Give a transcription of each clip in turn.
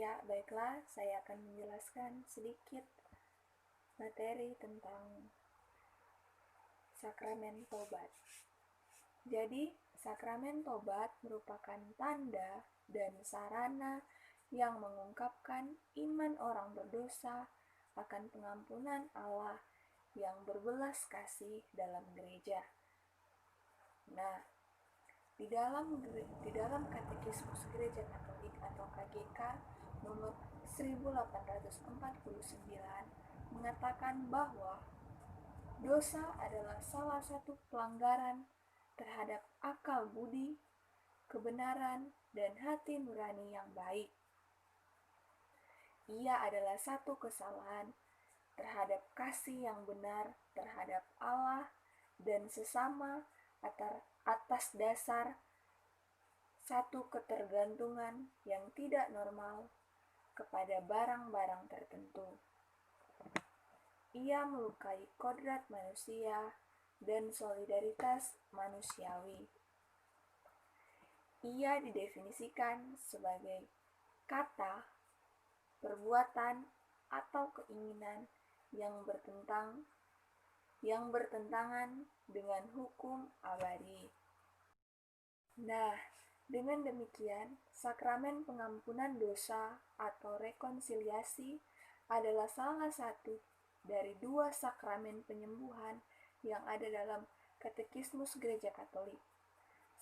Ya, baiklah, saya akan menjelaskan sedikit materi tentang sakramen tobat. Jadi, sakramen tobat merupakan tanda dan sarana yang mengungkapkan iman orang berdosa akan pengampunan Allah yang berbelas kasih dalam gereja. Nah, di dalam Katekismus Gereja Katolik atau KGK nomor 1849 mengatakan bahwa dosa adalah salah satu pelanggaran terhadap akal budi, kebenaran, dan hati nurani yang baik. Ia adalah satu kesalahan terhadap kasih yang benar terhadap Allah dan sesama atas dasar satu ketergantungan yang tidak normal kepada barang-barang tertentu. Ia melukai kodrat manusia dan solidaritas manusiawi. Ia didefinisikan sebagai kata, perbuatan, atau keinginan yang bertentangan dengan hukum abadi. Nah, dengan demikian, sakramen pengampunan dosa atau rekonsiliasi adalah salah satu dari dua sakramen penyembuhan yang ada dalam Katekismus Gereja Katolik.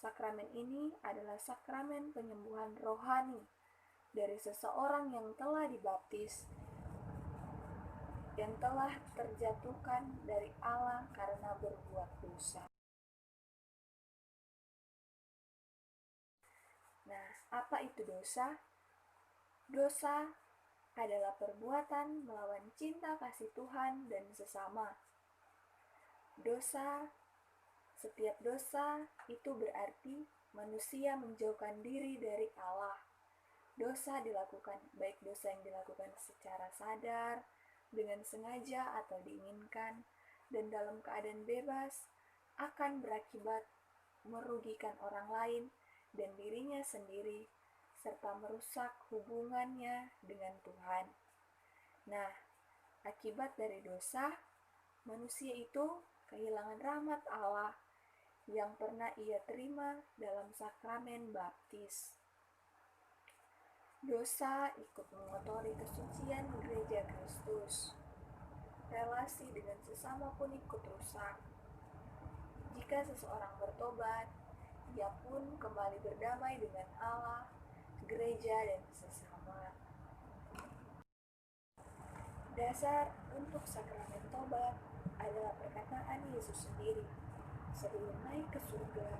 Sakramen ini adalah sakramen penyembuhan rohani dari seseorang yang telah dibaptis, yang telah terjatuhkan dari Allah karena berbuat dosa. Nah, apa itu dosa? Dosa adalah perbuatan melawan cinta kasih Tuhan dan sesama. Setiap dosa itu berarti manusia menjauhkan diri dari Allah. Dosa dilakukan, baik dosa yang dilakukan secara sadar, dengan sengaja atau diinginkan, dan dalam keadaan bebas, akan berakibat merugikan orang lain dan dirinya sendiri, serta merusak hubungannya dengan Tuhan. Nah, akibat dari dosa, manusia itu kehilangan rahmat Allah yang pernah ia terima dalam sakramen baptis. Dosa ikut mengotori kesucian gereja Kristus. Relasi dengan sesama pun ikut rusak. Jika seseorang bertobat, ia pun kembali berdamai dengan Allah, gereja, dan sesama. Dasar untuk sakramen tobat adalah perkataan Yesus sendiri sebelum naik ke surga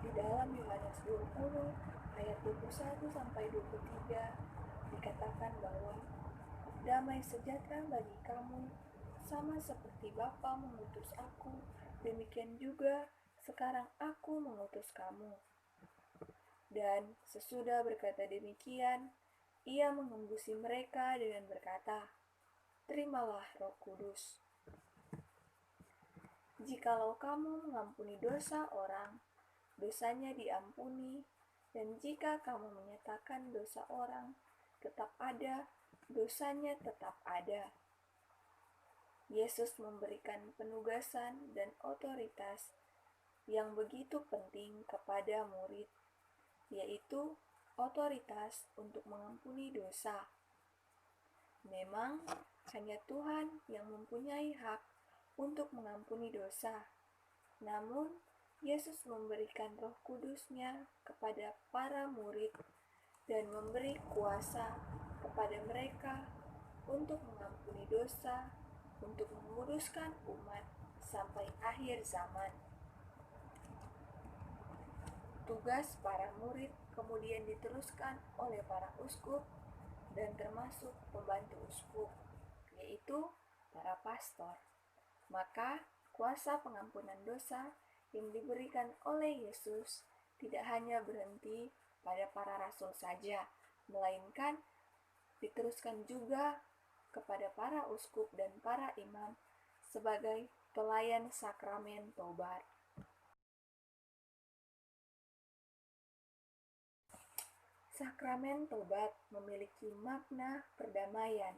di dalam Yohanes 20 ayat 21 sampai 23 dikatakan bahwa damai sejahtera bagi kamu, sama seperti Bapa mengutus aku, demikian juga sekarang aku mengutus kamu. Dan sesudah berkata demikian, ia mengembusi mereka dengan berkata, terimalah Roh Kudus. Jikalau kamu mengampuni dosa orang, dosanya diampuni, dan jika kamu menyatakan dosa orang tetap ada, dosanya tetap ada. Yesus memberikan penugasan dan otoritas yang begitu penting kepada murid, yaitu otoritas untuk mengampuni dosa. Memang hanya Tuhan yang mempunyai hak untuk mengampuni dosa. Namun, Yesus memberikan Roh Kudus-Nya kepada para murid dan memberi kuasa kepada mereka untuk mengampuni dosa, untuk menguduskan umat sampai akhir zaman. Tugas para murid kemudian diteruskan oleh para uskup dan termasuk pembantu uskup, yaitu para pastor. Maka, kuasa pengampunan dosa yang diberikan oleh Yesus tidak hanya berhenti pada para rasul saja, melainkan diteruskan juga kepada para uskup dan para imam sebagai pelayan sakramen tobat. Sakramen tobat memiliki makna perdamaian,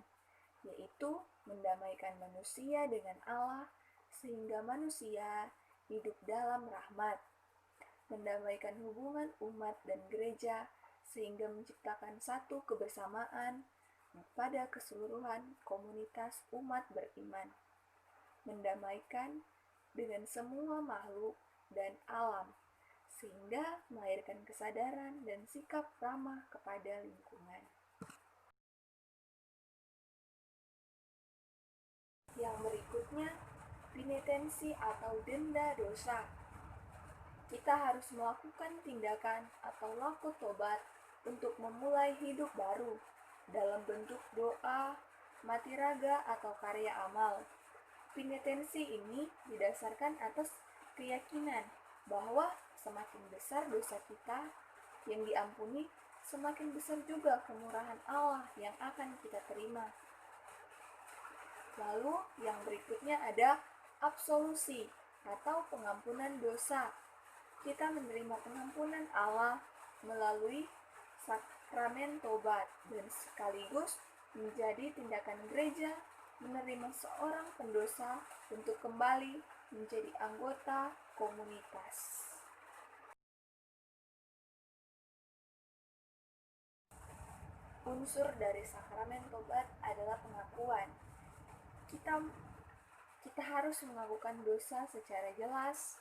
yaitu mendamaikan manusia dengan Allah sehingga manusia hidup dalam rahmat, mendamaikan hubungan umat dan gereja sehingga menciptakan satu kebersamaan pada keseluruhan komunitas umat beriman, mendamaikan dengan semua makhluk dan alam, sehingga melahirkan kesadaran dan sikap ramah kepada lingkungan. Yang berikutnya, penitensi atau denda dosa. Kita harus melakukan tindakan atau laku tobat untuk memulai hidup baru dalam bentuk doa, mati raga, atau karya amal. Penitensi ini didasarkan atas keyakinan bahwa semakin besar dosa kita yang diampuni, semakin besar juga kemurahan Allah yang akan kita terima. Lalu yang berikutnya ada absolusi atau pengampunan dosa. Kita menerima pengampunan Allah melalui sakramen tobat dan sekaligus menjadi tindakan gereja menerima seorang pendosa untuk kembali menjadi anggota komunitas. Unsur dari sakramen tobat adalah pengakuan. Kita harus mengakukan dosa secara jelas,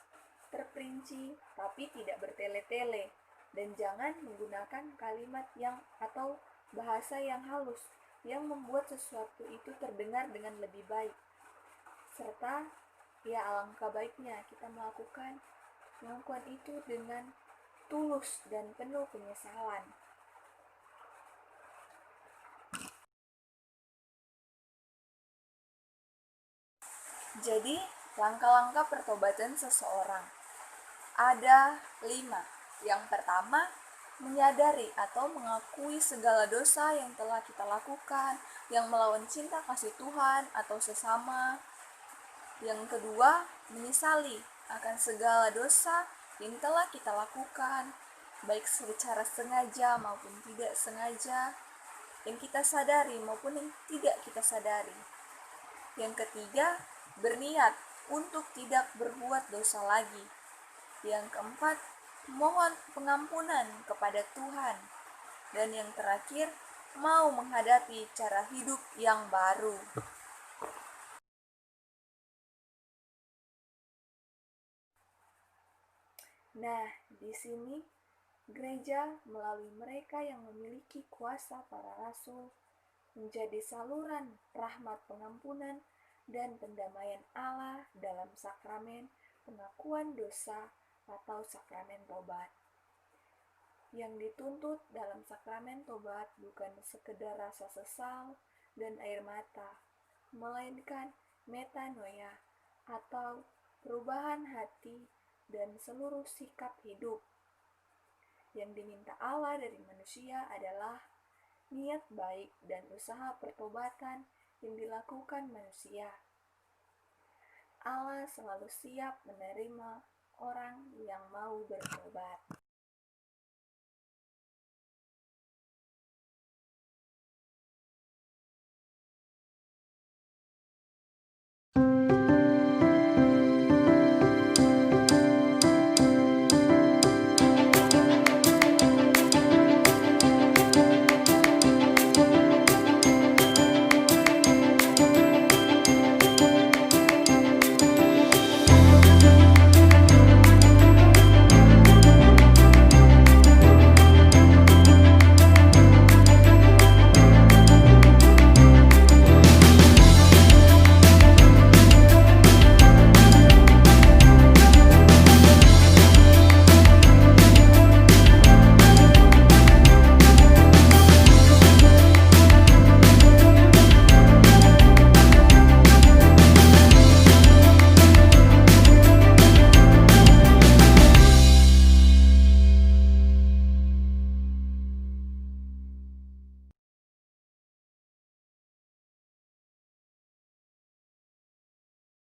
terperinci, tapi tidak bertele-tele, dan jangan menggunakan kalimat atau bahasa yang halus yang membuat sesuatu itu terdengar dengan lebih baik. Serta, alangkah baiknya kita melakukan pengakuan itu dengan tulus dan penuh penyesalan. Jadi, langkah-langkah pertobatan seseorang ada 5. Yang pertama, menyadari atau mengakui segala dosa yang telah kita lakukan, yang melawan cinta kasih Tuhan atau sesama. Yang kedua, menyesali akan segala dosa yang telah kita lakukan, baik secara sengaja maupun tidak sengaja, yang kita sadari maupun yang tidak kita sadari. Yang ketiga, berniat untuk tidak berbuat dosa lagi. Yang keempat, mohon pengampunan kepada Tuhan. Dan yang terakhir, mau menghadapi cara hidup yang baru. Nah, di sini gereja melalui mereka yang memiliki kuasa para rasul menjadi saluran rahmat pengampunan dan pendamaian Allah dalam sakramen pengakuan dosa atau sakramen tobat. Yang dituntut dalam sakramen tobat bukan sekedar rasa sesal dan air mata, melainkan metanoia atau perubahan hati dan seluruh sikap hidup. Yang diminta Allah dari manusia adalah niat baik dan usaha pertobatan yang dilakukan manusia. Allah selalu siap menerima orang yang mau bertobat.